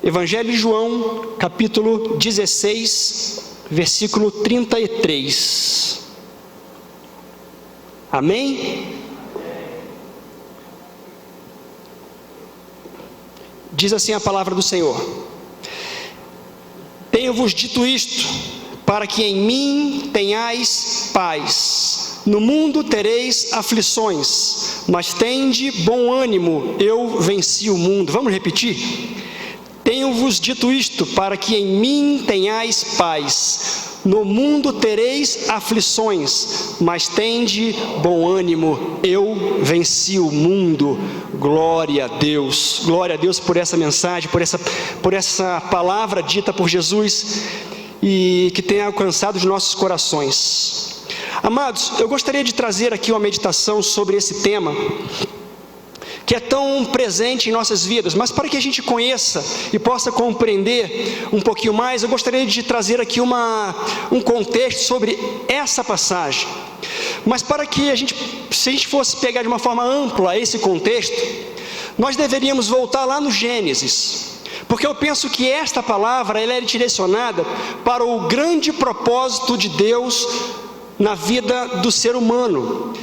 Evangelho de João, capítulo 16, versículo 33. Amém? Diz assim a palavra do Senhor: tenho-vos dito isto, para que em mim tenhais paz. No mundo tereis aflições, mas tende bom ânimo, eu venci o mundo. Vamos repetir? Tenho-vos dito isto, para que em mim tenhais paz. No mundo tereis aflições, mas tende bom ânimo, eu venci o mundo. Glória a Deus por essa mensagem, por essa palavra dita por Jesus e que tem alcançado os nossos corações. Amados, eu gostaria de trazer aqui uma meditação sobre esse tema, que é tão presente em nossas vidas, mas para que a gente conheça e possa compreender um pouquinho mais, eu gostaria de trazer aqui um contexto sobre essa passagem. Mas para que se a gente fosse pegar de uma forma ampla esse contexto, nós deveríamos voltar lá no Gênesis, porque eu penso que esta palavra ela é direcionada para o grande propósito de Deus na vida do ser humano,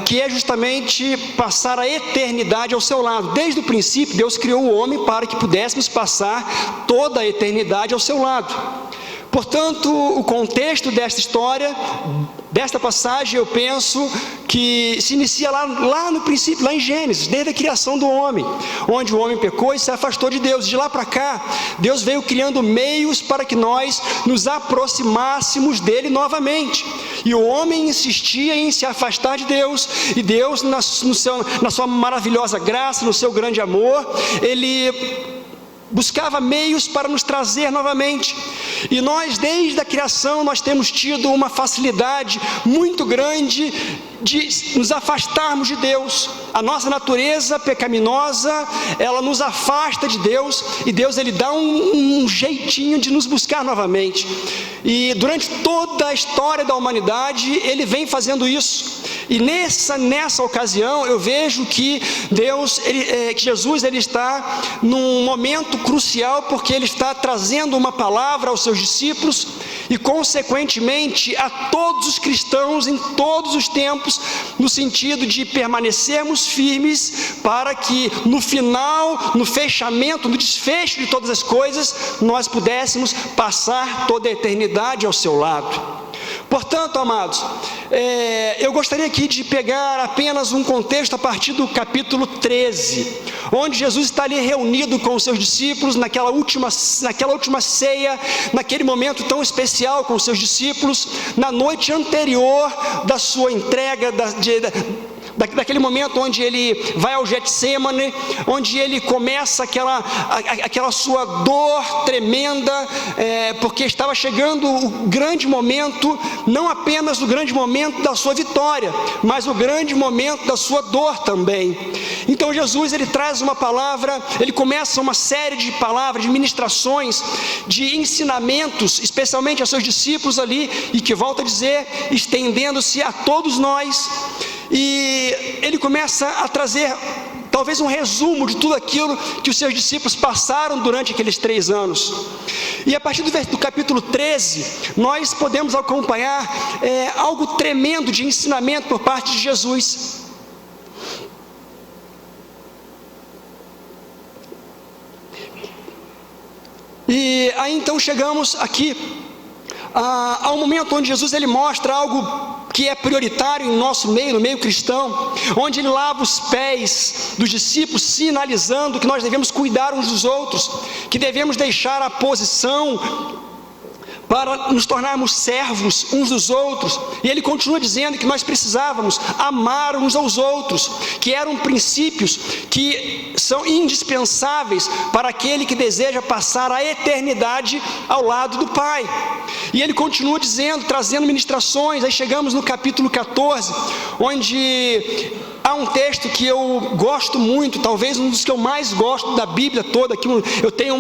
que é justamente passar a eternidade ao seu lado. Desde o princípio, Deus criou o homem para que pudéssemos passar toda a eternidade ao seu lado. Portanto, o contexto desta história, desta passagem, eu penso que se inicia lá no princípio, lá em Gênesis, desde a criação do homem, onde o homem pecou e se afastou de Deus. De lá para cá, Deus veio criando meios para que nós nos aproximássemos dele novamente. E o homem insistia em se afastar de Deus, e Deus, na sua maravilhosa graça, no seu grande amor, Ele buscava meios para nos trazer novamente. E nós, desde a criação, nós temos tido uma facilidade muito grande de nos afastarmos de Deus. A nossa natureza pecaminosa, ela nos afasta de Deus, e Deus ele dá um jeitinho de nos buscar novamente. E durante toda a história da humanidade, ele vem fazendo isso. E nessa ocasião, eu vejo que que Jesus ele está num momento crucial, porque ele está trazendo uma palavra aos seus discípulos e, consequentemente, a todos os cristãos em todos os tempos, no sentido de permanecermos firmes para que no final, no fechamento, no desfecho de todas as coisas, nós pudéssemos passar toda a eternidade ao seu lado. Portanto, amados, eu gostaria aqui de pegar apenas um contexto a partir do capítulo 13, onde Jesus está ali reunido com os seus discípulos, naquela última ceia, naquele momento tão especial com os seus discípulos, na noite anterior da sua entrega, daquele momento onde ele vai ao Getsêmani, onde ele começa aquela sua dor tremenda, porque estava chegando o grande momento, não apenas o grande momento da sua vitória, mas o grande momento da sua dor também. Então Jesus ele traz uma palavra, ele começa uma série de palavras, de ministrações, de ensinamentos, especialmente aos seus discípulos ali, e que, volto a dizer, estendendo-se a todos nós. E ele começa a trazer talvez um resumo de tudo aquilo que os seus discípulos passaram durante aqueles 3 anos. E a partir do capítulo 13, nós podemos acompanhar algo tremendo de ensinamento por parte de Jesus. E aí então chegamos aqui ao momento onde Jesus ele mostra algo que é prioritário em nosso meio, no meio cristão, onde ele lava os pés dos discípulos, sinalizando que nós devemos cuidar uns dos outros, que devemos deixar a posição para nos tornarmos servos uns dos outros. E ele continua dizendo que nós precisávamos amar uns aos outros, que eram princípios que são indispensáveis para aquele que deseja passar a eternidade ao lado do Pai. E ele continua dizendo, trazendo ministrações. Aí chegamos no capítulo 14, onde há um texto que eu gosto muito, talvez um dos que eu mais gosto da Bíblia toda. Aqui eu tenho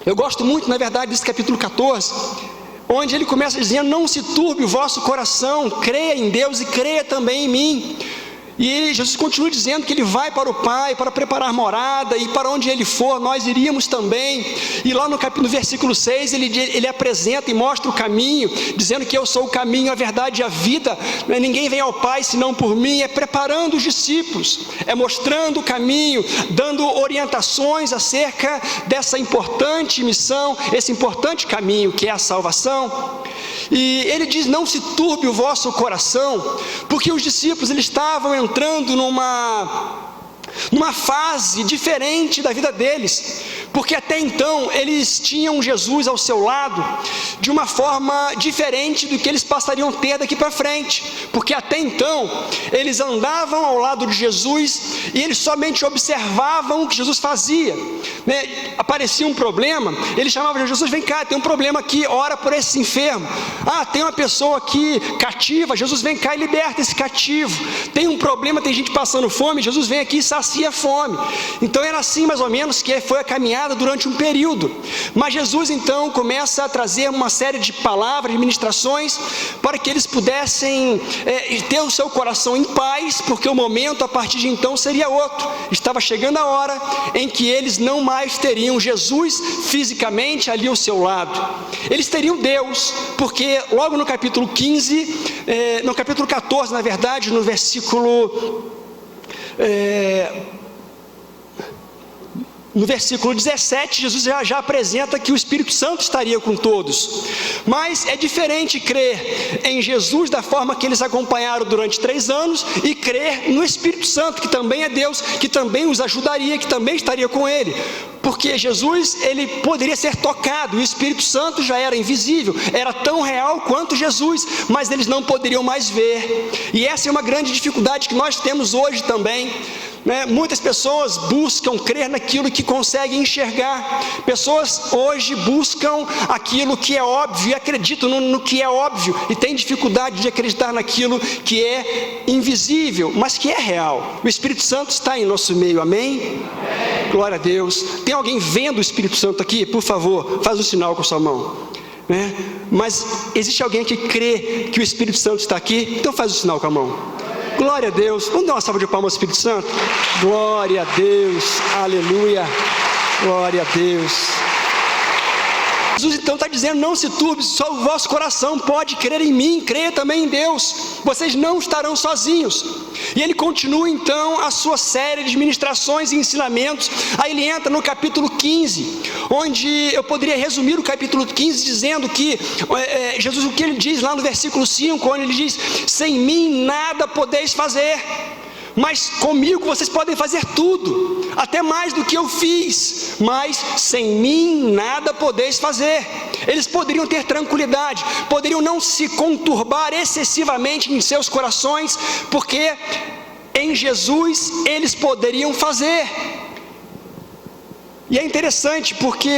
eu gosto muito, na verdade, desse capítulo 14, onde ele começa dizendo: não se turbe o vosso coração, creia em Deus e creia também em mim. E Jesus continua dizendo que ele vai para o Pai para preparar morada, e para onde ele for, nós iríamos também. E lá no versículo 6, ele apresenta e mostra o caminho, dizendo que eu sou o caminho, a verdade e a vida. Ninguém vem ao Pai senão por mim. É preparando os discípulos, é mostrando o caminho, dando orientações acerca dessa importante missão, esse importante caminho que é a salvação. E ele diz: não se turbe o vosso coração, porque os discípulos eles estavam entrando numa fase diferente da vida deles, porque até então eles tinham Jesus ao seu lado de uma forma diferente do que eles passariam a ter daqui para frente, porque até então eles andavam ao lado de Jesus e eles somente observavam o que Jesus fazia, né? Aparecia um problema, eles chamavam Jesus: vem cá, tem um problema aqui, ora por esse enfermo. Tem uma pessoa aqui cativa, Jesus vem cá e liberta esse cativo. Tem um problema, tem gente passando fome, Jesus vem aqui e sacia a fome. Então era assim mais ou menos que foi a caminhada durante um período. Mas Jesus então começa a trazer uma série de palavras, de ministrações, para que eles pudessem ter o seu coração em paz, porque o momento a partir de então seria outro. Estava chegando a hora em que eles não mais teriam Jesus fisicamente ali ao seu lado. Eles teriam Deus, porque logo no capítulo 14, na verdade, no versículo 17, Jesus já apresenta que o Espírito Santo estaria com todos. Mas é diferente crer em Jesus da forma que eles acompanharam durante 3 anos e crer no Espírito Santo, que também é Deus, que também os ajudaria, que também estaria com ele. Porque Jesus, ele poderia ser tocado, e o Espírito Santo já era invisível, era tão real quanto Jesus, mas eles não poderiam mais ver. E essa é uma grande dificuldade que nós temos hoje também, né? Muitas pessoas buscam crer naquilo que conseguem enxergar. Pessoas hoje buscam aquilo que é óbvio e acreditam no que é óbvio, e têm dificuldade de acreditar naquilo que é invisível, mas que é real. O Espírito Santo está em nosso meio, amém? Glória a Deus. Tem alguém vendo o Espírito Santo aqui? Por favor, faz um sinal com a sua mão, né? Mas existe alguém que crê que o Espírito Santo está aqui? Então faz o sinal com a mão. Glória a Deus. Vamos dar uma salva de palmas ao Espírito Santo? Glória a Deus, aleluia, glória a Deus. Jesus então está dizendo: não se turbe, só o vosso coração pode crer em mim, creia também em Deus, vocês não estarão sozinhos. E ele continua então a sua série de ministrações e ensinamentos. Aí ele entra no capítulo 15, onde eu poderia resumir o capítulo 15 dizendo que Jesus, o que ele diz lá no versículo 5, onde ele diz: sem mim nada podeis fazer, mas comigo vocês podem fazer tudo, até mais do que eu fiz, mas sem mim nada podeis fazer. Eles poderiam ter tranquilidade, poderiam não se conturbar excessivamente em seus corações, porque em Jesus eles poderiam fazer. E é interessante porque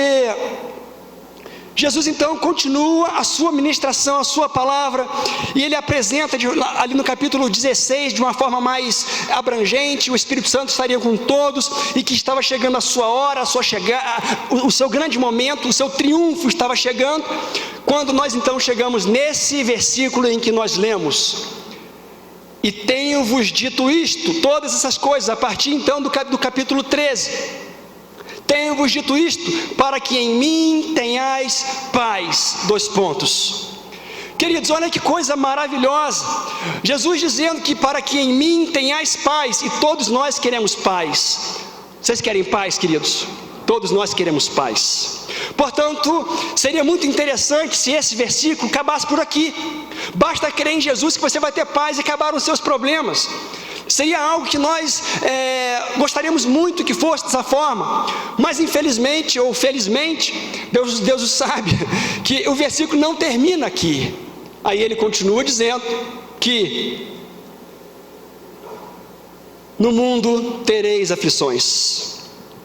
Jesus então continua a sua ministração, a sua palavra, e ele apresenta ali no capítulo 16 de uma forma mais abrangente: o Espírito Santo estaria com todos e que estava chegando a sua hora, o seu grande momento, o seu triunfo estava chegando. Quando nós então chegamos nesse versículo em que nós lemos: e tenho-vos dito isto, todas essas coisas, a partir então do capítulo 13. Tenho-vos dito isto, para que em mim tenhais paz. Queridos, olha que coisa maravilhosa. Jesus dizendo que para que em mim tenhais paz, e todos nós queremos paz. Vocês querem paz, queridos? Todos nós queremos paz. Portanto, seria muito interessante se esse versículo acabasse por aqui. Basta crer em Jesus que você vai ter paz e acabar os seus problemas. Seria algo que nós gostaríamos muito que fosse dessa forma, mas infelizmente ou felizmente, Deus o sabe, que o versículo não termina aqui. Aí ele continua dizendo que no mundo tereis aflições.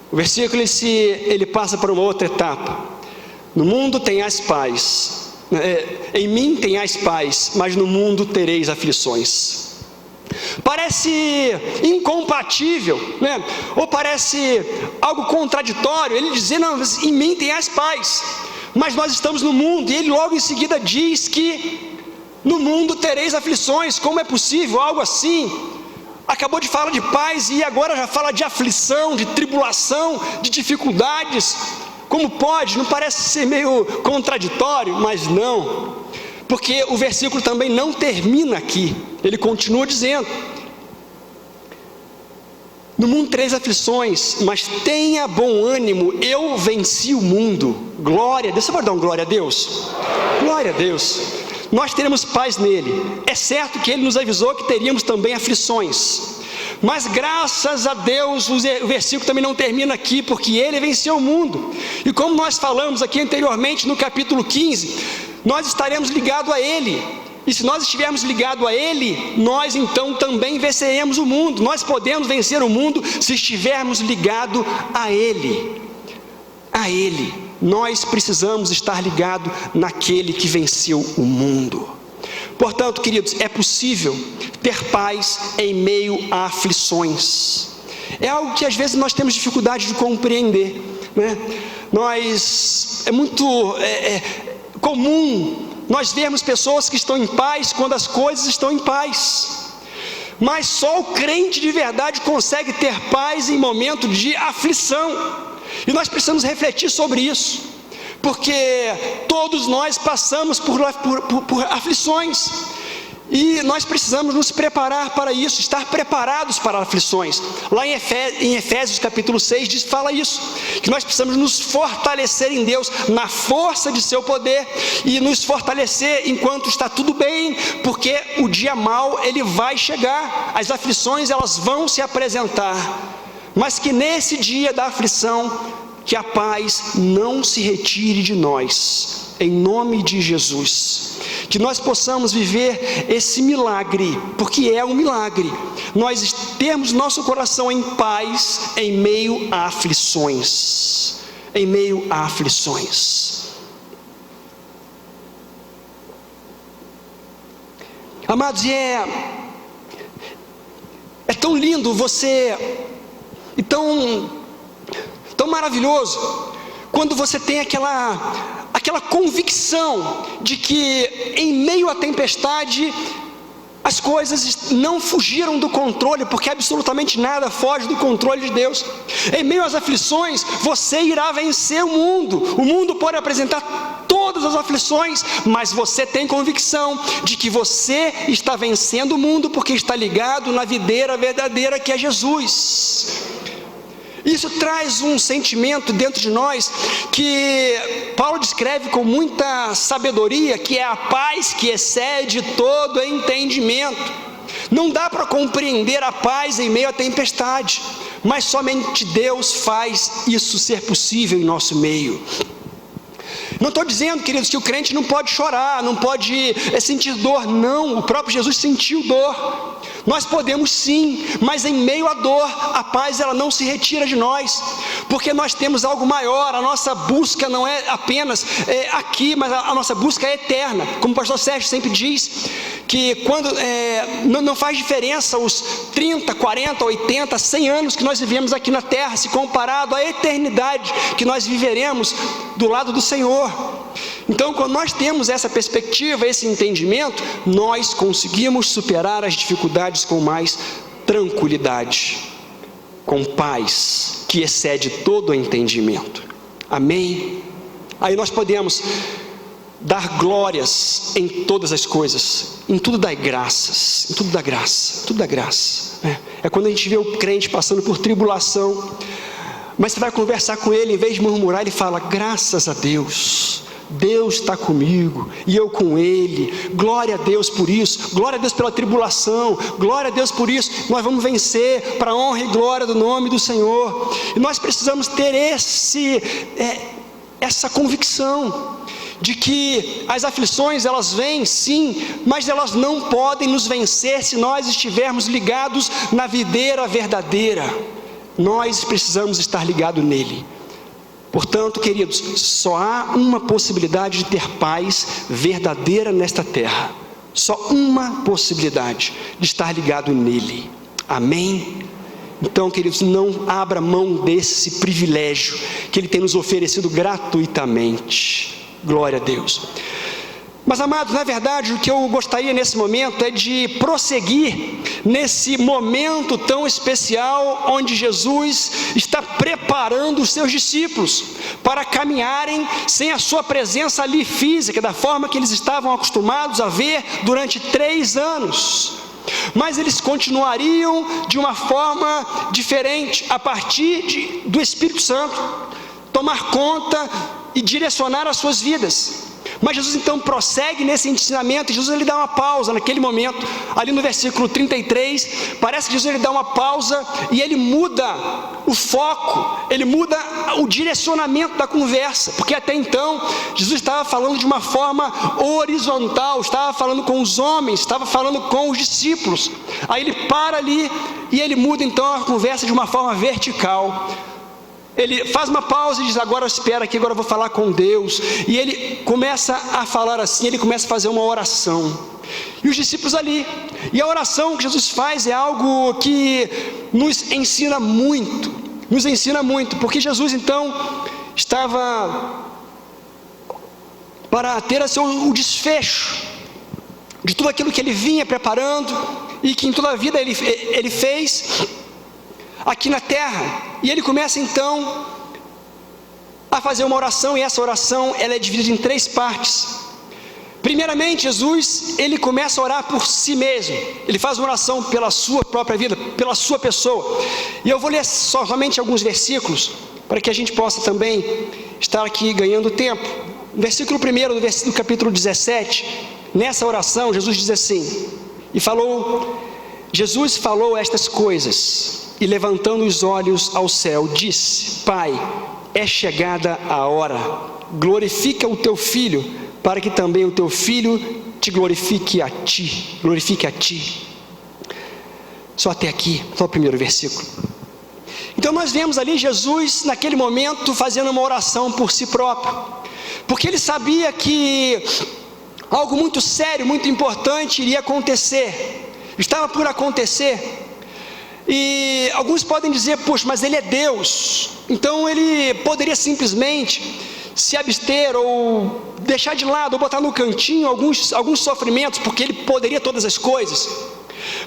O versículo ele passa para uma outra etapa: no mundo tenhais paz, em mim tenhais paz, mas no mundo tereis aflições. Parece incompatível, né? Ou parece algo contraditório ele dizer: não, em mim tenhais paz, mas nós estamos no mundo. E ele logo em seguida diz que no mundo tereis aflições. Como é possível algo assim? acabou de falar de paz e agora já fala de aflição, de tribulação, de dificuldades. Como pode? Não parece ser meio contraditório? Mas não, porque o versículo também não termina aqui. Ele continua dizendo: no mundo tereis aflições, mas tenha bom ânimo, eu venci o mundo. Glória a Deus. Você pode dar um glória a Deus? Glória a Deus. Nós teremos paz nele. É certo que ele nos avisou que teríamos também aflições, mas graças a Deus o versículo também não termina aqui, porque ele venceu o mundo. E como nós falamos aqui anteriormente no capítulo 15, nós estaremos ligados a ele. E se nós estivermos ligados a ele, nós então também venceremos o mundo. Nós podemos vencer o mundo se estivermos ligados a ele. A ele. Nós precisamos estar ligados naquele que venceu o mundo. Portanto, queridos, é possível ter paz em meio a aflições. É algo que às vezes nós temos dificuldade de compreender, né? É muito comum nós vermos pessoas que estão em paz quando as coisas estão em paz. Mas só o crente de verdade consegue ter paz em momento de aflição. E nós precisamos refletir sobre isso, porque todos nós passamos por aflições, e nós precisamos nos preparar para isso, estar preparados para aflições. Lá em Efésios capítulo 6 fala isso, que nós precisamos nos fortalecer em Deus, na força de seu poder, e nos fortalecer enquanto está tudo bem, porque o dia mau ele vai chegar, as aflições elas vão se apresentar, mas que nesse dia da aflição, que a paz não se retire de nós, em nome de Jesus, que nós possamos viver esse milagre, porque é um milagre, nós temos nosso coração em paz, em meio a aflições, em meio a aflições. Amados, é tão lindo e tão maravilhoso, quando você tem aquela convicção de que em meio à tempestade, as coisas não fugiram do controle, porque absolutamente nada foge do controle de Deus. Em meio às aflições, você irá vencer o mundo pode apresentar todas as aflições, mas você tem convicção de que você está vencendo o mundo, porque está ligado na videira verdadeira que é Jesus. Isso traz um sentimento dentro de nós que Paulo descreve com muita sabedoria, que é a paz que excede todo entendimento. Não dá para compreender a paz em meio à tempestade, mas somente Deus faz isso ser possível em nosso meio. Não estou dizendo, queridos, que o crente não pode chorar, não pode sentir dor, não, o próprio Jesus sentiu dor. Nós podemos sim, mas em meio à dor, a paz ela não se retira de nós, porque nós temos algo maior. A nossa busca não é apenas aqui, mas a nossa busca é eterna. Como o pastor Sérgio sempre diz, que quando não faz diferença os 30, 40, 80, 100 anos que nós vivemos aqui na terra, se comparado à eternidade que nós viveremos do lado do Senhor. Então, quando nós temos essa perspectiva, esse entendimento, nós conseguimos superar as dificuldades com mais tranquilidade, com paz que excede todo o entendimento. Amém? Aí nós podemos dar glórias em todas as coisas, em tudo dai graças, em tudo dá graça, tudo dá graça. É quando a gente vê o crente passando por tribulação, mas você vai conversar com ele, em vez de murmurar, ele fala: graças a Deus, Deus está comigo, e eu com Ele, glória a Deus por isso, glória a Deus pela tribulação, glória a Deus por isso, nós vamos vencer, para a honra e glória do nome do Senhor. E nós precisamos ter essa convicção, de que as aflições elas vêm sim, mas elas não podem nos vencer se nós estivermos ligados na videira verdadeira. Nós precisamos estar ligados nele. Portanto, queridos, só há uma possibilidade de ter paz verdadeira nesta terra, só uma possibilidade, de estar ligado nele. Amém? Então, queridos, não abra mão desse privilégio que ele tem nos oferecido gratuitamente. Glória a Deus. Mas, amados, na verdade, o que eu gostaria nesse momento é de prosseguir nesse momento tão especial, onde Jesus está preparando os seus discípulos para caminharem sem a sua presença ali física, da forma que eles estavam acostumados a ver durante 3 anos. Mas eles continuariam de uma forma diferente, a partir do Espírito Santo tomar conta e direcionar as suas vidas. Mas Jesus então prossegue nesse ensinamento, e Jesus ele dá uma pausa naquele momento, ali no versículo 33, parece que Jesus ele dá uma pausa, e ele muda o foco, ele muda o direcionamento da conversa, porque até então, Jesus estava falando de uma forma horizontal, estava falando com os homens, estava falando com os discípulos, aí ele para ali, e ele muda então a conversa de uma forma vertical. Ele faz uma pausa e diz: agora espera aqui, agora eu vou falar com Deus. E ele começa a falar assim, ele começa a fazer uma oração. E os discípulos ali. E a oração que Jesus faz é algo que nos ensina muito. Porque Jesus então estava para ter o desfecho de tudo aquilo que ele vinha preparando e que em toda a vida ele fez aqui na terra. E ele começa então a fazer uma oração, e essa oração ela é dividida em 3 partes. Primeiramente, Jesus ele começa a orar por si mesmo. Ele faz uma oração pela sua própria vida, pela sua pessoa. E eu vou ler somente alguns versículos para que a gente possa também estar aqui ganhando tempo. No versículo 1 do capítulo 17, nessa oração Jesus diz assim: Jesus falou estas coisas, e levantando os olhos ao céu, disse: Pai, é chegada a hora, glorifica o teu Filho, para que também o teu Filho te glorifique a ti. Só até aqui, só o primeiro versículo. Então nós vemos ali Jesus, naquele momento, fazendo uma oração por si próprio, porque ele sabia que algo muito sério, muito importante iria acontecer, estava por acontecer. E alguns podem dizer: poxa, mas ele é Deus, então ele poderia simplesmente se abster ou deixar de lado, ou botar no cantinho alguns sofrimentos, porque ele poderia todas as coisas.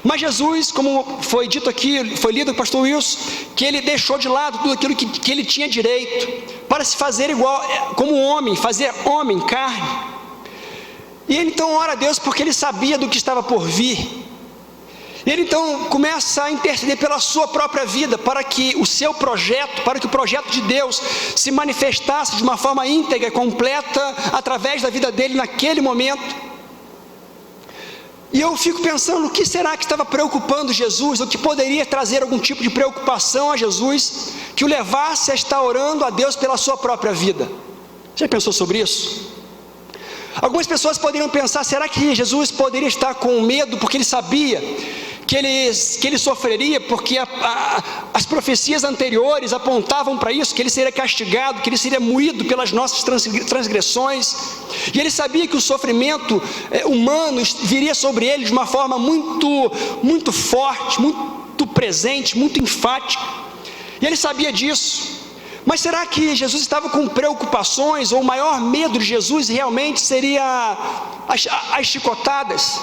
Mas Jesus, como foi dito aqui, foi lido com o pastor Wilson, que ele deixou de lado tudo aquilo que ele tinha direito, para se fazer igual, como homem, fazer homem, carne. E ele então ora a Deus, porque ele sabia do que estava por vir. Ele então começa a interceder pela sua própria vida, para que o seu projeto, para que o projeto de Deus se manifestasse de uma forma íntegra, completa, através da vida dele naquele momento. E eu fico pensando, o que será que estava preocupando Jesus, o que poderia trazer algum tipo de preocupação a Jesus, que o levasse a estar orando a Deus pela sua própria vida? Já pensou sobre isso? Algumas pessoas poderiam pensar: será que Jesus poderia estar com medo, porque ele sabia que ele sofreria, porque as profecias anteriores apontavam para isso, que ele seria castigado, que ele seria moído pelas nossas transgressões, e ele sabia que o sofrimento humano viria sobre ele de uma forma muito forte, muito presente, muito enfática, e ele sabia disso. Mas será que Jesus estava com preocupações, ou o maior medo de Jesus realmente seria as chicotadas?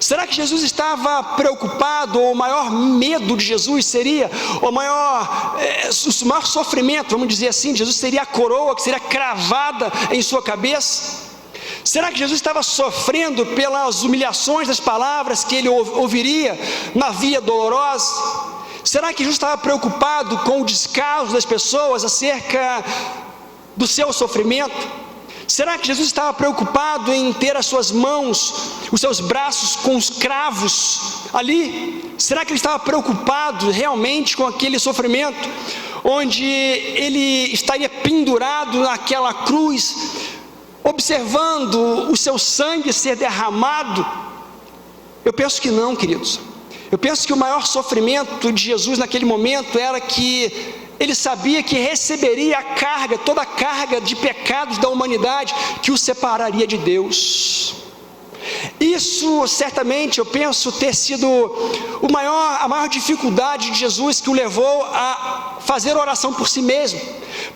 Será que Jesus estava preocupado, ou o maior medo de Jesus seria, o maior sofrimento, vamos dizer assim, Jesus seria a coroa que seria cravada em sua cabeça? Será que Jesus estava sofrendo pelas humilhações das palavras que ele ouviria na via dolorosa? Será que Jesus estava preocupado com o descaso das pessoas acerca do seu sofrimento? Será que Jesus estava preocupado em ter as suas mãos, os seus braços com os cravos ali? Será que ele estava preocupado realmente com aquele sofrimento, onde ele estaria pendurado naquela cruz, observando o seu sangue ser derramado? Eu penso que não, queridos. Eu penso que o maior sofrimento de Jesus naquele momento era que ele sabia que receberia toda a carga de pecados da humanidade que o separaria de Deus. Isso certamente, eu penso, ter sido a maior dificuldade de Jesus, que o levou a fazer oração por si mesmo,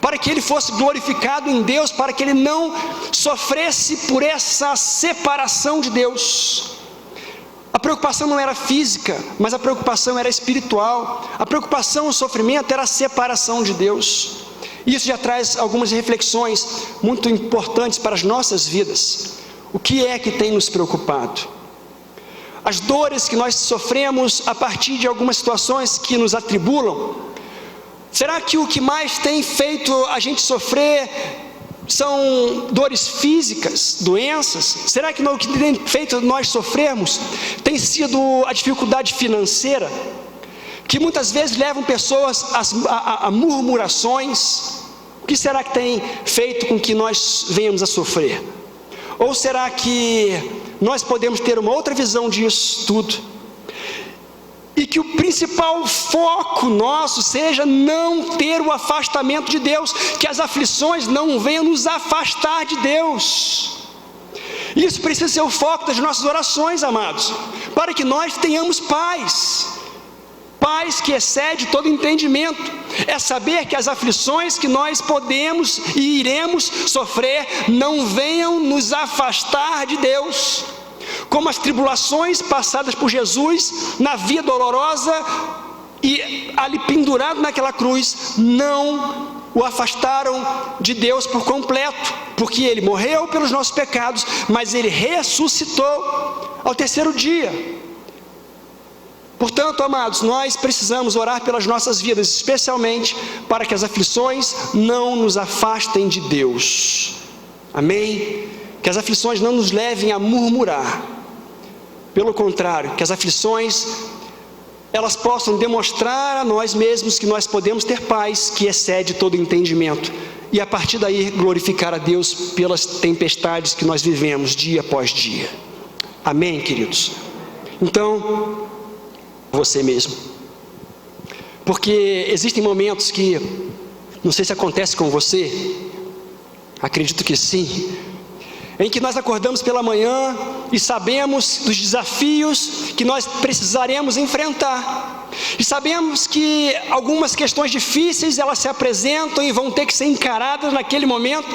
para que ele fosse glorificado em Deus, para que ele não sofresse por essa separação de Deus. A preocupação não era física, mas a preocupação era espiritual. A preocupação, o sofrimento era a separação de Deus. Isso já traz algumas reflexões muito importantes para as nossas vidas. O que é que tem nos preocupado? As dores que nós sofremos a partir de algumas situações que nos atribulam. Será que o que mais tem feito a gente sofrer são dores físicas, doenças? Será que o que tem feito nós sofrermos tem sido a dificuldade financeira, que muitas vezes levam pessoas a murmurações? O que será que tem feito com que nós venhamos a sofrer? Ou será que nós podemos ter uma outra visão disso tudo? E que o principal foco nosso seja não ter o afastamento de Deus, que as aflições não venham nos afastar de Deus. Isso precisa ser o foco das nossas orações, amados, para que nós tenhamos paz. Paz que excede todo entendimento, é saber que as aflições que nós podemos e iremos sofrer não venham nos afastar de Deus, como as tribulações passadas por Jesus na via dolorosa e ali pendurado naquela cruz, não o afastaram de Deus por completo, porque ele morreu pelos nossos pecados, mas ele ressuscitou ao terceiro dia. Portanto, amados, nós precisamos orar pelas nossas vidas, especialmente para que as aflições não nos afastem de Deus. Amém? Que as aflições não nos levem a murmurar. Pelo contrário, que as aflições, elas possam demonstrar a nós mesmos que nós podemos ter paz que excede todo entendimento. E a partir daí glorificar a Deus pelas tempestades que nós vivemos dia após dia. Amém, queridos? Então, você mesmo, porque existem momentos que, não sei se acontece com você, acredito que sim, em que nós acordamos pela manhã e sabemos dos desafios que nós precisaremos enfrentar, e sabemos que algumas questões difíceis elas se apresentam e vão ter que ser encaradas naquele momento,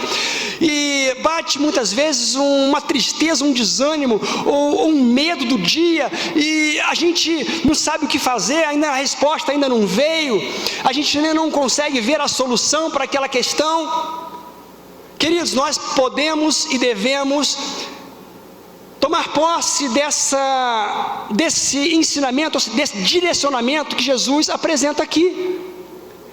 e bate muitas vezes uma tristeza, um desânimo ou um medo do dia, e a gente não sabe o que fazer, ainda a resposta ainda não veio, a gente ainda não consegue ver a solução para aquela questão. Queridos, nós podemos e devemos tomar posse desse ensinamento, desse direcionamento que Jesus apresenta aqui,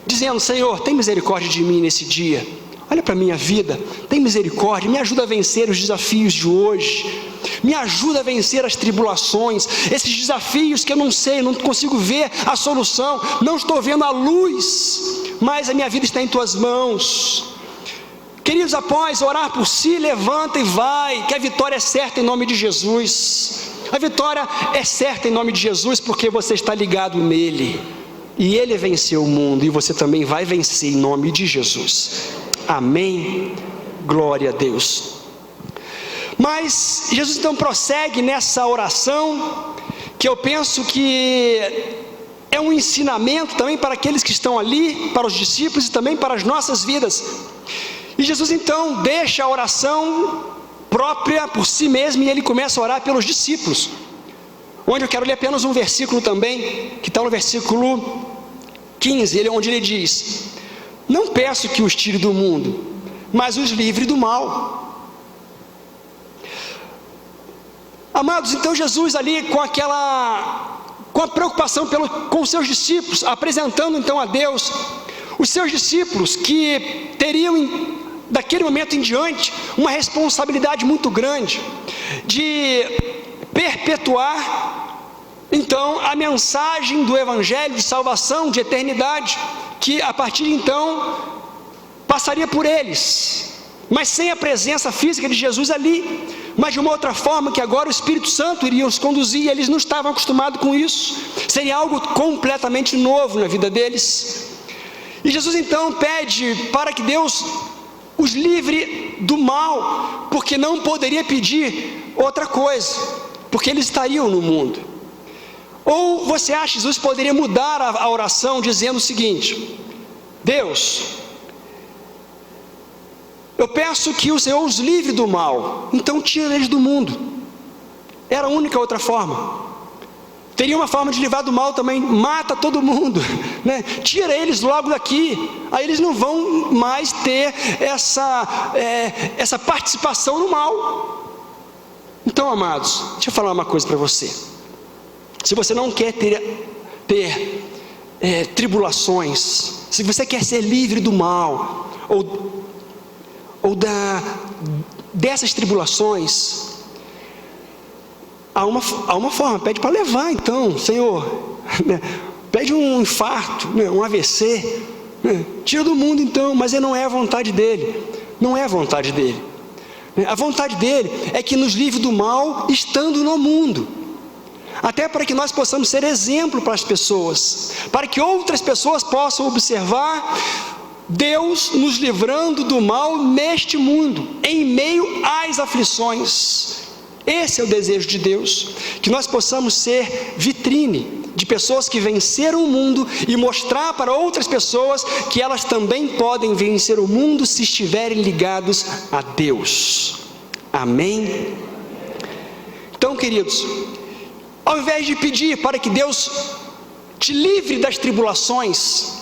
dizendo: Senhor, tem misericórdia de mim nesse dia, olha para a minha vida, tem misericórdia, me ajuda a vencer os desafios de hoje, me ajuda a vencer as tribulações, esses desafios que eu não sei, não consigo ver a solução, não estou vendo a luz, mas a minha vida está em tuas mãos. Queridos, após orar por si, levanta e vai, que a vitória é certa em nome de Jesus. A vitória é certa em nome de Jesus, porque você está ligado nele, e ele venceu o mundo, e você também vai vencer em nome de Jesus. Amém? Glória a Deus. Mas Jesus então prossegue nessa oração, que eu penso que é um ensinamento também para aqueles que estão ali, para os discípulos e também para as nossas vidas. E Jesus então deixa a oração própria por si mesmo, e ele começa a orar pelos discípulos, onde eu quero ler apenas um versículo também, que está no versículo 15, onde ele diz: não peço que os tire do mundo, mas os livre do mal. Amados, então Jesus ali com a preocupação com os seus discípulos, apresentando então a Deus os seus discípulos, que teriam daquele momento em diante uma responsabilidade muito grande de perpetuar então a mensagem do evangelho de salvação, de eternidade, que a partir de então passaria por eles, mas sem a presença física de Jesus ali, mas de uma outra forma, que agora o Espírito Santo iria os conduzir, e eles não estavam acostumados com isso, seria algo completamente novo na vida deles. E Jesus então pede para que Deus os livre do mal, porque não poderia pedir outra coisa, porque eles estariam no mundo. Ou você acha que Jesus poderia mudar a oração dizendo o seguinte: Deus, Eu peço que o Senhor os livre do mal. Então tira eles do mundo. Era a única outra forma. Teria uma forma de livrar do mal também. Mata todo mundo, né? Tira eles logo daqui. Aí eles não vão mais ter essa participação no mal. Então, amados, deixa eu falar uma coisa para você. Se você não quer ter tribulações, se você quer ser livre do mal, ou dessas tribulações, há uma forma. Pede para levar, então, Senhor, né? Pede um infarto, né? Um AVC, né? Tira do mundo então, mas não é a vontade dele, não é a vontade dele. A vontade dele é que nos livre do mal, estando no mundo, até para que nós possamos ser exemplo para as pessoas, para que outras pessoas possam observar Deus nos livrando do mal neste mundo, em meio às aflições. Esse é o desejo de Deus, que nós possamos ser vitrine de pessoas que venceram o mundo e mostrar para outras pessoas que elas também podem vencer o mundo se estiverem ligados a Deus. Amém? Então, queridos, ao invés de pedir para que Deus te livre das tribulações,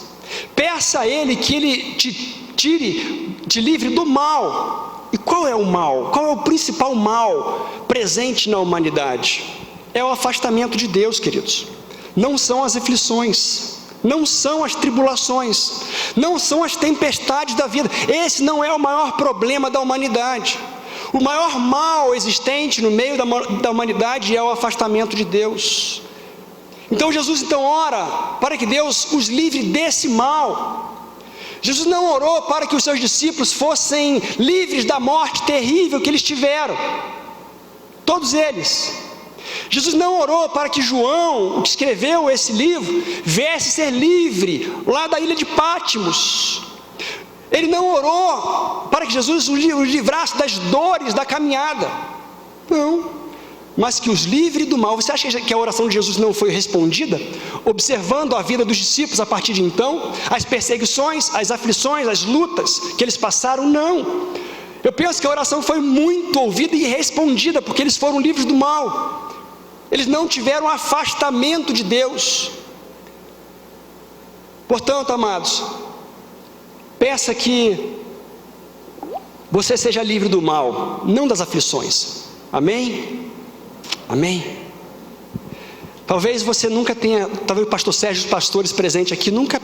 peça a Ele que Ele te livre do mal. E qual é o mal? Qual é o principal mal presente na humanidade? É o afastamento de Deus, queridos. Não são as aflições, não são as tribulações, não são as tempestades da vida. Esse não é o maior problema da humanidade. O maior mal existente no meio da humanidade é o afastamento de Deus. Então Jesus ora para que Deus os livre desse mal. Jesus não orou para que os seus discípulos fossem livres da morte terrível que eles tiveram, todos eles. Jesus não orou para que João, que escreveu esse livro, viesse ser livre lá da ilha de Pátimos. Ele não orou para que Jesus os livrasse das dores da caminhada, não, mas que os livre do mal. Você acha que a oração de Jesus não foi respondida? Observando a vida dos discípulos a partir de então, as perseguições, as aflições, as lutas que eles passaram, não. Eu penso que a oração foi muito ouvida e respondida, porque eles foram livres do mal. Eles não tiveram afastamento de Deus. Portanto, amados, peça que você seja livre do mal, não das aflições. Amém? Amém? Talvez você nunca tenha, talvez o pastor Sérgio e os pastores presentes aqui nunca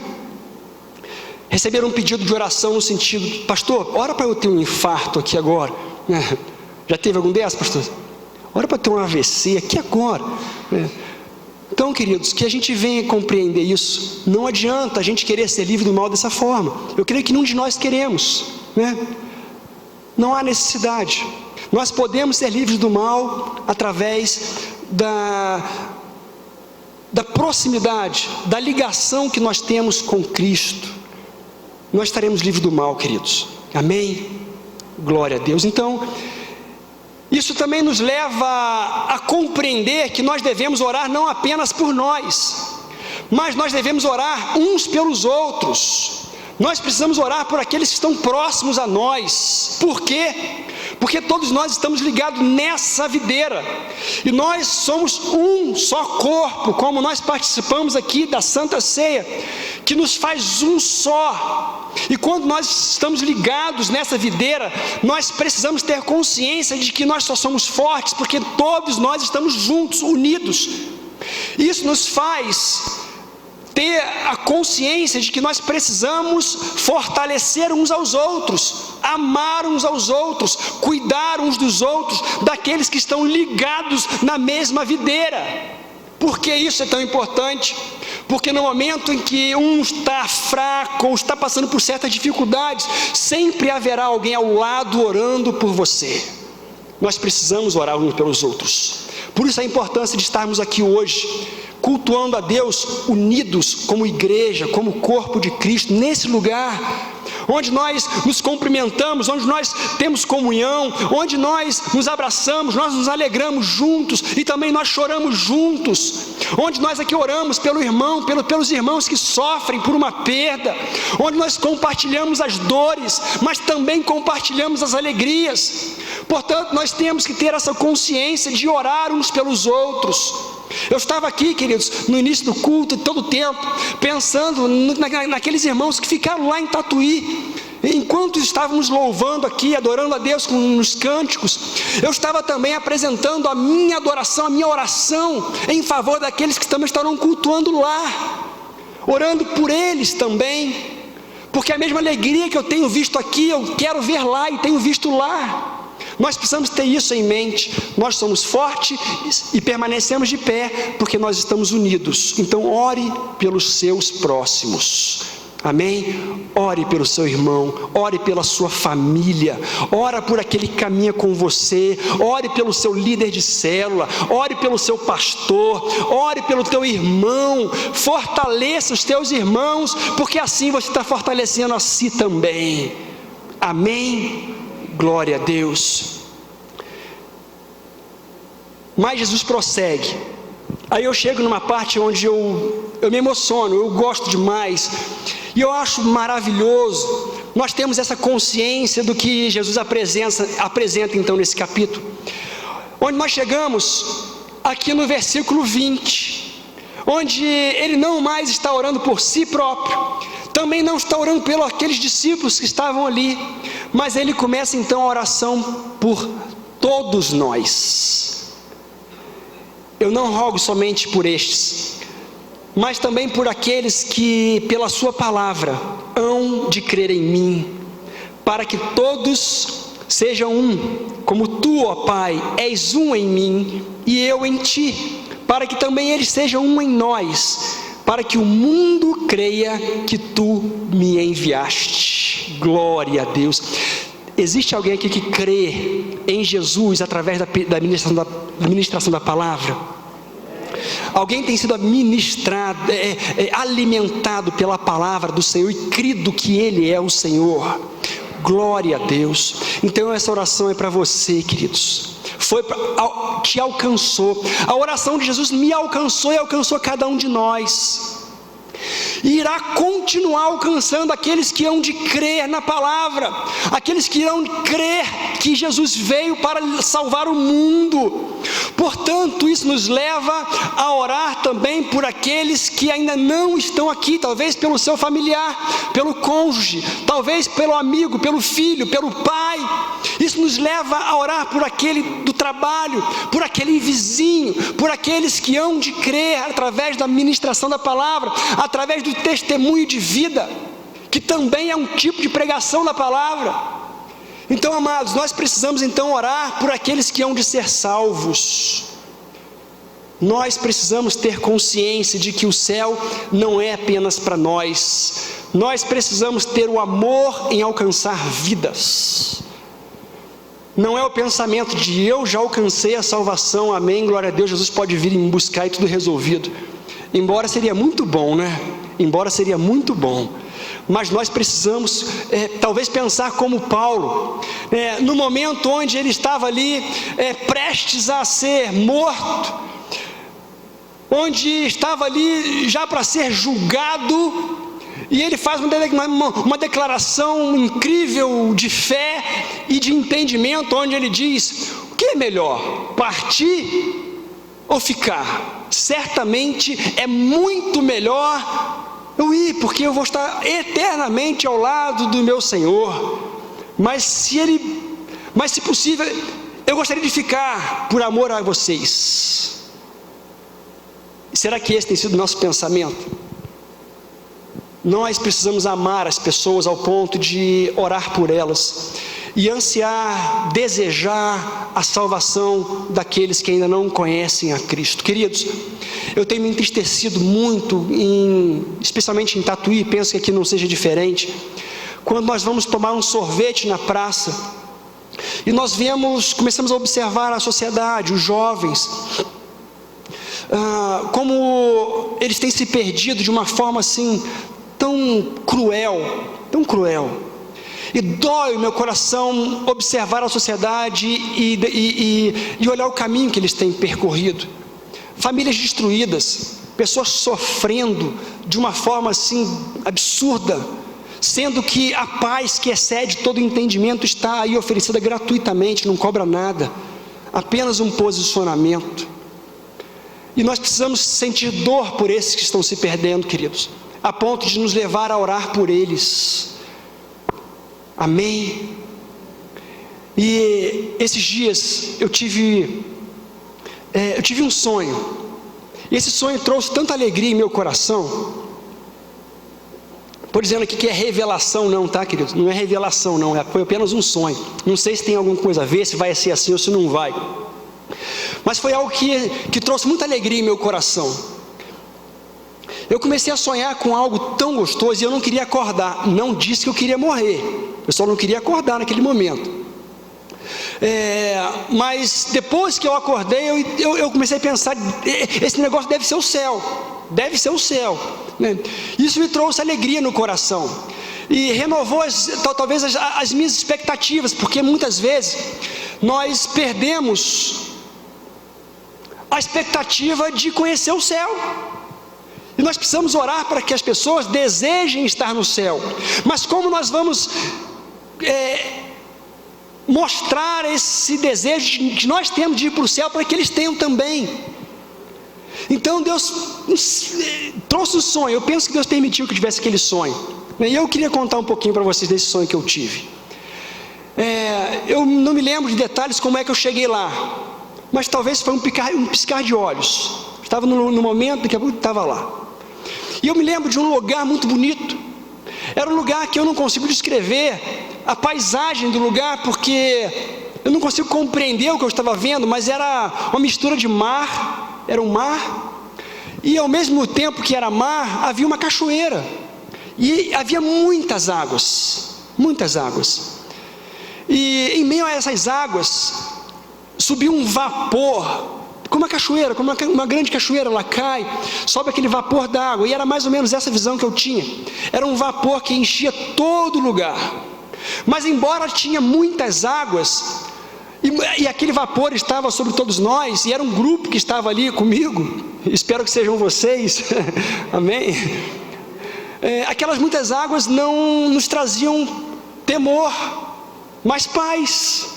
receberam um pedido de oração no sentido: pastor, ora para eu ter um infarto aqui agora. Já teve algum desses, pastor? Ora para ter um AVC aqui agora. Então, queridos, que a gente venha compreender isso. Não adianta a gente querer ser livre do mal dessa forma. Eu creio que nenhum de nós queremos, né? Não há necessidade. Nós podemos ser livres do mal através da proximidade, da ligação que nós temos com Cristo. Nós estaremos livres do mal, queridos. Amém? Glória a Deus. Então, isso também nos leva a compreender que nós devemos orar não apenas por nós, mas nós devemos orar uns pelos outros. Nós precisamos orar por aqueles que estão próximos a nós. Por quê? Porque todos nós estamos ligados nessa videira, e nós somos um só corpo, como nós participamos aqui da Santa Ceia, que nos faz um só. E quando nós estamos ligados nessa videira, nós precisamos ter consciência de que nós só somos fortes porque todos nós estamos juntos, unidos. Isso nos faz ter a consciência de que nós precisamos fortalecer uns aos outros, amar uns aos outros, cuidar uns dos outros, daqueles que estão ligados na mesma videira. Por que isso é tão importante? Porque no momento em que um está fraco ou está passando por certas dificuldades, sempre haverá alguém ao lado orando por você. Nós precisamos orar uns pelos outros. Por isso a importância de estarmos aqui hoje, cultuando a Deus, unidos como igreja, como corpo de Cristo, nesse lugar, onde nós nos cumprimentamos, onde nós temos comunhão, onde nós nos abraçamos, nós nos alegramos juntos e também nós choramos juntos, onde nós aqui oramos pelo irmão, pelos irmãos que sofrem por uma perda, onde nós compartilhamos as dores, mas também compartilhamos as alegrias. Portanto, nós temos que ter essa consciência de orar uns pelos outros. Eu estava aqui, queridos, no início do culto, todo o tempo, pensando naqueles irmãos que ficaram lá em Tatuí. Enquanto estávamos louvando aqui, adorando a Deus com os cânticos, eu estava também apresentando a minha adoração, a minha oração em favor daqueles que também estarão cultuando lá, orando por eles também, porque a mesma alegria que eu tenho visto aqui, eu quero ver lá e tenho visto lá. Nós precisamos ter isso em mente. Nós somos fortes e permanecemos de pé porque nós estamos unidos. Então ore pelos seus próximos, amém? Ore pelo seu irmão, ore pela sua família, ora por aquele que caminha com você, ore pelo seu líder de célula, ore pelo seu pastor, ore pelo teu irmão, fortaleça os teus irmãos, porque assim você está fortalecendo a si também, amém? Glória a Deus. Mas Jesus prossegue. Aí eu chego numa parte onde eu me emociono, eu gosto demais, e eu acho maravilhoso. Nós temos essa consciência do que Jesus apresenta então nesse capítulo, onde nós chegamos aqui no versículo 20, onde ele não mais está orando por si próprio, também não está orando pelos aqueles discípulos que estavam ali, mas ele começa então a oração por todos nós. Eu não rogo somente por estes, mas também por aqueles que pela sua palavra hão de crer em mim, para que todos sejam um, como tu, ó Pai, és um em mim e eu em ti, para que também eles sejam um em nós, para que o mundo creia que tu me enviaste. Glória a Deus. Existe alguém aqui que crê em Jesus através da ministração da palavra? Alguém tem sido ministrado, alimentado pela palavra do Senhor e crido que Ele é o Senhor? Glória a Deus. Então essa oração é para você, queridos. Te alcançou. A oração de Jesus me alcançou e alcançou cada um de nós. E irá continuar alcançando aqueles que hão de crer na palavra, aqueles que irão crer que Jesus veio para salvar o mundo. Portanto, isso nos leva a orar também por aqueles que ainda não estão aqui, talvez pelo seu familiar, pelo cônjuge, talvez pelo amigo, pelo filho, pelo pai. Isso nos leva a orar por aquele do trabalho, por aquele vizinho, por aqueles que hão de crer através da ministração da palavra, através do testemunho de vida, que também é um tipo de pregação da palavra. Então, amados, nós precisamos então orar por aqueles que hão de ser salvos. Nós precisamos ter consciência de que o céu não é apenas para nós. Nós precisamos ter o amor em alcançar vidas. Não é o pensamento de eu já alcancei a salvação, amém, glória a Deus, Jesus pode vir e me buscar e tudo resolvido. Embora seria muito bom, né? Embora seria muito bom, mas nós precisamos talvez pensar como Paulo, no momento onde ele estava ali prestes a ser morto, onde estava ali já para ser julgado, e ele faz uma declaração incrível de fé e de entendimento, onde ele diz: o que é melhor, partir ou ficar? Certamente é muito melhor eu ir, porque eu vou estar eternamente ao lado do meu Senhor. Mas se possível, eu gostaria de ficar por amor a vocês. Será que esse tem sido o nosso pensamento? Nós precisamos amar as pessoas ao ponto de orar por elas e ansiar, desejar a salvação daqueles que ainda não conhecem a Cristo. Queridos, eu tenho me entristecido muito, especialmente em Tatuí, penso que aqui não seja diferente, quando nós vamos tomar um sorvete na praça, e nós começamos a observar a sociedade, os jovens, como eles têm se perdido de uma forma assim, tão cruel, E dói o meu coração observar a sociedade e olhar o caminho que eles têm percorrido. Famílias destruídas, pessoas sofrendo de uma forma assim absurda, sendo que a paz que excede todo entendimento está aí oferecida gratuitamente, não cobra nada, apenas um posicionamento. E nós precisamos sentir dor por esses que estão se perdendo, queridos, a ponto de nos levar a orar por eles. Amém? E esses dias eu tive um sonho, e esse sonho trouxe tanta alegria em meu coração. Estou dizendo aqui que é revelação não, tá, queridos? Não é revelação não, foi apenas um sonho. Não sei se tem alguma coisa a ver, se vai ser assim ou se não vai. Mas foi algo que trouxe muita alegria em meu coração. Eu comecei a sonhar com algo tão gostoso e eu não queria acordar. Não disse que eu queria morrer, eu só não queria acordar naquele momento. Mas depois que eu acordei, eu comecei a pensar, esse negócio deve ser o céu, né? Isso me trouxe alegria no coração, e renovou talvez as minhas expectativas, porque muitas vezes nós perdemos a expectativa de conhecer o céu, e nós precisamos orar para que as pessoas desejem estar no céu. Mas como nós vamos mostrar esse desejo que nós temos de ir para o céu, para que eles tenham também? Então Deus trouxe um sonho. Eu penso que Deus permitiu que eu tivesse aquele sonho, e eu queria contar um pouquinho para vocês desse sonho que eu tive. Eu não me lembro de detalhes como é que eu cheguei lá, mas talvez foi um piscar de olhos. Estava no momento que eu estava lá, e eu me lembro de um lugar muito bonito. Era um lugar que eu não consigo descrever a paisagem do lugar, porque eu não consigo compreender o que eu estava vendo, mas era uma mistura de mar, era um mar, e ao mesmo tempo que era mar, havia uma cachoeira, e havia muitas águas, e em meio a essas águas, subiu um vapor, como uma cachoeira, como uma grande cachoeira, ela cai, sobe aquele vapor da água, e era mais ou menos essa visão que eu tinha. Era um vapor que enchia todo lugar, mas embora tinha muitas águas, e aquele vapor estava sobre todos nós, e era um grupo que estava ali comigo, espero que sejam vocês, amém? Aquelas muitas águas não nos traziam temor, mas paz.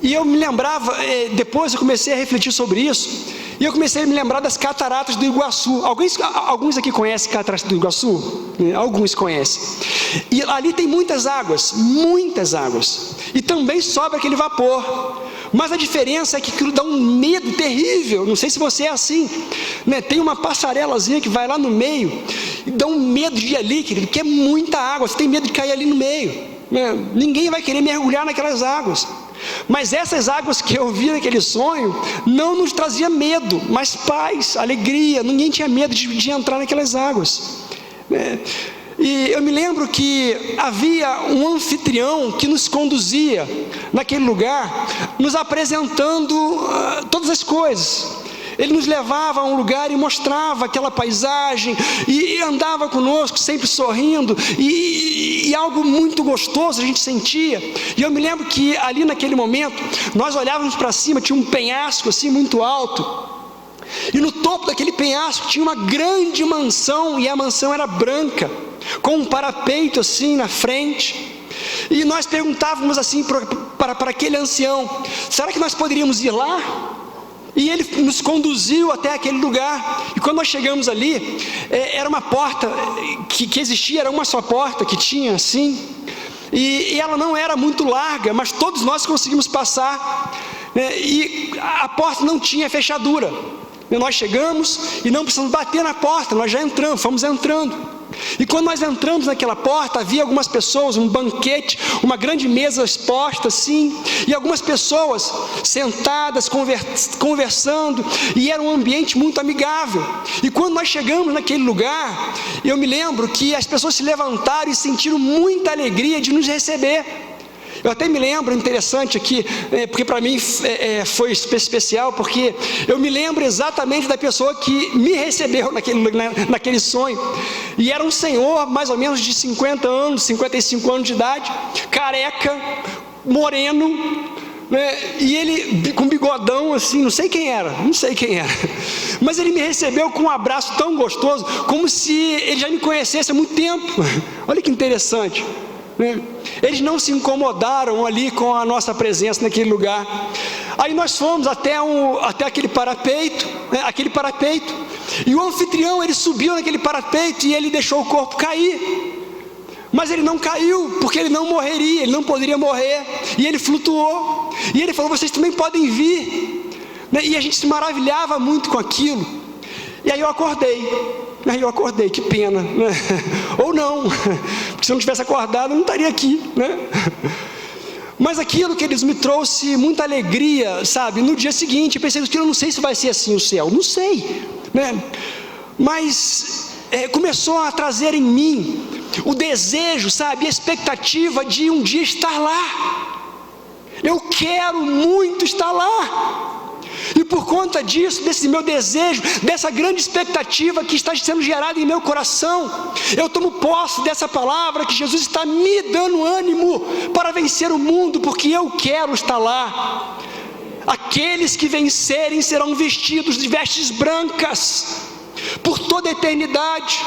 E eu me lembrava, depois eu comecei a refletir sobre isso, e eu comecei a me lembrar das cataratas do Iguaçu. Alguns aqui conhecem cataratas do Iguaçu? Alguns conhecem. E ali tem muitas águas, e também sobe aquele vapor. Mas a diferença é que aquilo dá um medo terrível. Não sei se você é assim, né? Tem uma passarelazinha que vai lá no meio, e dá um medo de ir ali, querido, porque é muita água, você tem medo de cair ali no meio, né? Ninguém vai querer mergulhar naquelas águas. Mas essas águas que eu vi naquele sonho não nos trazia medo, mas paz, alegria. Ninguém tinha medo de entrar naquelas águas, né? E eu me lembro que havia um anfitrião que nos conduzia naquele lugar, nos apresentando todas as coisas. Ele nos levava a um lugar e mostrava aquela paisagem, e andava conosco sempre sorrindo, e algo muito gostoso a gente sentia. E eu me lembro que ali naquele momento, nós olhávamos para cima, tinha um penhasco assim muito alto, e no topo daquele penhasco tinha uma grande mansão, e a mansão era branca, com um parapeito assim na frente. E nós perguntávamos assim para aquele ancião: será que nós poderíamos ir lá? E ele nos conduziu até aquele lugar. E quando nós chegamos ali, era uma porta que existia, era uma só porta que tinha assim, e ela não era muito larga, mas todos nós conseguimos passar, né? E a porta não tinha fechadura. E nós chegamos e não precisamos bater na porta, nós já entramos, fomos entrando. E quando nós entramos naquela porta, havia algumas pessoas, um banquete, uma grande mesa exposta assim, e algumas pessoas sentadas, conversando, e era um ambiente muito amigável. E quando nós chegamos naquele lugar, eu me lembro que as pessoas se levantaram e sentiram muita alegria de nos receber. Eu até me lembro, interessante aqui, porque para mim foi especial, porque eu me lembro exatamente da pessoa que me recebeu naquele sonho, e era um senhor mais ou menos de 50 anos, 55 anos de idade, careca, moreno, né? E ele com bigodão assim, não sei quem era, mas ele me recebeu com um abraço tão gostoso, como se ele já me conhecesse há muito tempo. Olha que interessante, né? Eles não se incomodaram ali com a nossa presença naquele lugar. Aí nós fomos até aquele parapeito, né? E o anfitrião, ele subiu naquele parapeito e ele deixou o corpo cair. Mas ele não caiu, porque ele não morreria, ele não poderia morrer, e ele flutuou, e ele falou: vocês também podem vir, né? E a gente se maravilhava muito com aquilo. E aí eu acordei, que pena, né? Ou não, porque se eu não tivesse acordado eu não estaria aqui, né? Mas aquilo, queridos, me trouxe muita alegria, sabe? No dia seguinte eu pensei: eu não sei se vai ser assim o céu, não sei, né? Mas começou a trazer em mim o desejo, sabe, a expectativa de um dia estar lá. Eu quero muito estar lá, e por conta disso, desse meu desejo, dessa grande expectativa que está sendo gerada em meu coração, eu tomo posse dessa palavra que Jesus está me dando ânimo para vencer o mundo, porque eu quero estar lá. Aqueles que vencerem serão vestidos de vestes brancas por toda a eternidade,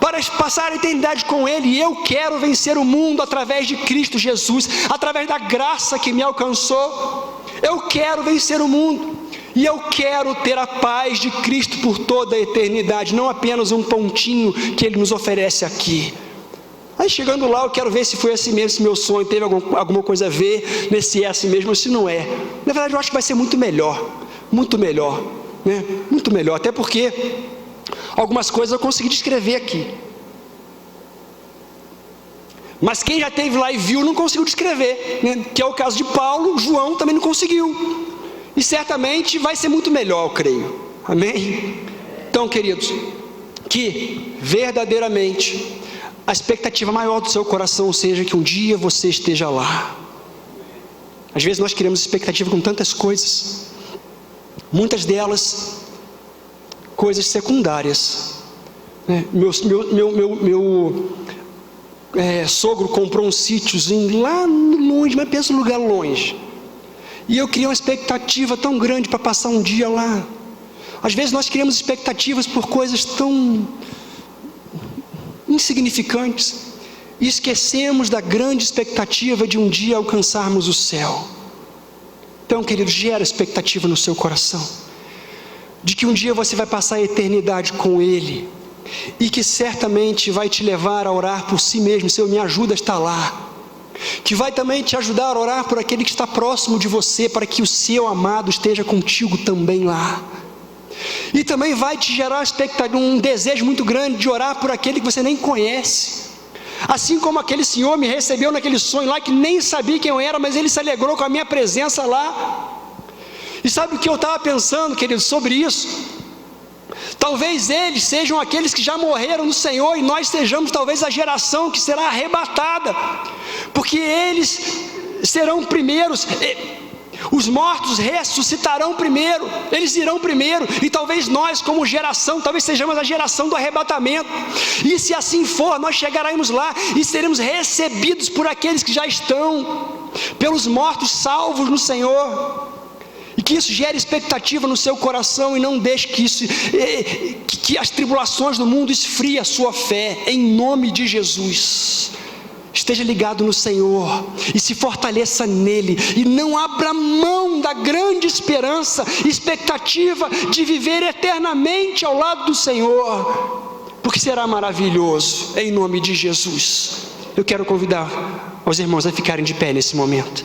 para passar a eternidade com Ele. E eu quero vencer o mundo através de Cristo Jesus, através da graça que me alcançou. Eu quero vencer o mundo, e eu quero ter a paz de Cristo por toda a eternidade, não apenas um pontinho que Ele nos oferece aqui. Aí chegando lá, eu quero ver se foi assim mesmo, se meu sonho teve alguma coisa a ver, se é assim mesmo ou se não é. Na verdade, eu acho que vai ser muito melhor, né? Muito melhor, até porque algumas coisas eu consegui descrever aqui, mas quem já esteve lá e viu não conseguiu descrever, né? Que é o caso de Paulo. João também não conseguiu, e certamente vai ser muito melhor, eu creio. Amém? Então, queridos, que verdadeiramente a expectativa maior do seu coração seja que um dia você esteja lá. Às vezes nós criamos expectativa com tantas coisas, muitas delas coisas secundárias, né? Meu sogro comprou um sítiozinho lá longe, mas pensa num lugar longe, e eu criei uma expectativa tão grande para passar um dia lá. Às vezes nós criamos expectativas por coisas tão insignificantes, e esquecemos da grande expectativa de um dia alcançarmos o céu. Então, querido, gera expectativa no seu coração, de que um dia você vai passar a eternidade com Ele, e que certamente vai te levar a orar por si mesmo. Senhor, me ajuda a estar lá. Que vai também te ajudar a orar por aquele que está próximo de você, para que o seu amado esteja contigo também lá. E também vai te gerar um desejo muito grande de orar por aquele que você nem conhece. Assim como aquele senhor me recebeu naquele sonho lá, que nem sabia quem eu era, mas ele se alegrou com a minha presença lá. E sabe o que eu estava pensando, querido, sobre isso? Talvez eles sejam aqueles que já morreram no Senhor, e nós sejamos talvez a geração que será arrebatada, porque eles serão primeiros. Os mortos ressuscitarão primeiro, eles irão primeiro, e talvez nós, como geração, talvez sejamos a geração do arrebatamento. E se assim for, nós chegaremos lá e seremos recebidos por aqueles que já estão, pelos mortos salvos no Senhor. E que isso gere expectativa no seu coração, e não deixe que as tribulações do mundo esfriem a sua fé, em nome de Jesus. Esteja ligado no Senhor e se fortaleça nele, e não abra mão da grande esperança, expectativa de viver eternamente ao lado do Senhor, porque será maravilhoso, em nome de Jesus. Eu quero convidar os irmãos a ficarem de pé nesse momento.